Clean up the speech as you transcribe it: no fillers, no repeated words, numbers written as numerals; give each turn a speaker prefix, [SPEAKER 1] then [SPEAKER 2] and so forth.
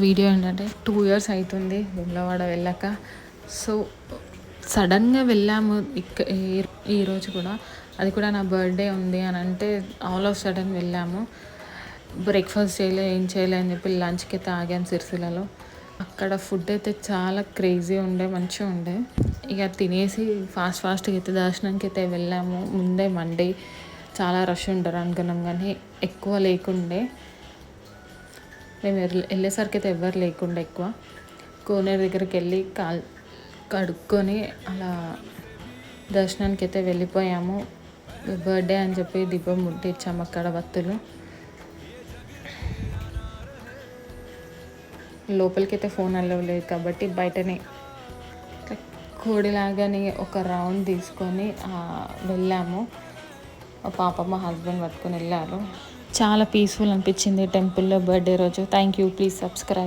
[SPEAKER 1] Video ఏంటంటే 2 years అవుతుంది వేములవాడ వెళ్ళాక. సో సడన్గా వెళ్ళాము ఈరోజు కూడా, అది కూడా నా బర్త్డే ఉంది అని అంటే ఆల్ ఆఫ్ సడన్ వెళ్ళాము. బ్రేక్ఫాస్ట్ చేయలే, ఏం చేయలే అని చెప్పి లంచ్కి అయితే ఆగాము సిరిసిల్లలో. అక్కడ ఫుడ్ అయితే చాలా క్రేజీ ఉండే, మంచిగా ఉండే. ఇక తినేసి ఫాస్ట్గా అయితే దర్శనానికి అయితే వెళ్ళాము. ముందే మండే చాలా రష్ ఉంటారు అనుకున్నాం, కానీ ఎక్కువ లేకుండే. మేము వెళ్ళేసరికి అయితే ఎవ్వరు లేకుండా ఎక్కువ. కోనేరు దగ్గరికి వెళ్ళి కడుక్కొని అలా దర్శనానికి అయితే వెళ్ళిపోయాము. బర్త్డే అని చెప్పి దీపం ముట్టించాము అక్కడ వత్తులు. లోపలికి అయితే ఫోన్ అలవ్ లేదు కాబట్టి బయటనే కోడిలాగానే ఒక రౌండ్ తీసుకొని వెళ్ళాము. మా పాప మా హస్బెండ్ పట్టుకొని వెళ్ళారు. చాలా పీస్ఫుల్ అనిపించింది టెంపుల్లో బర్త్డే రోజు. Thank you. Please subscribe.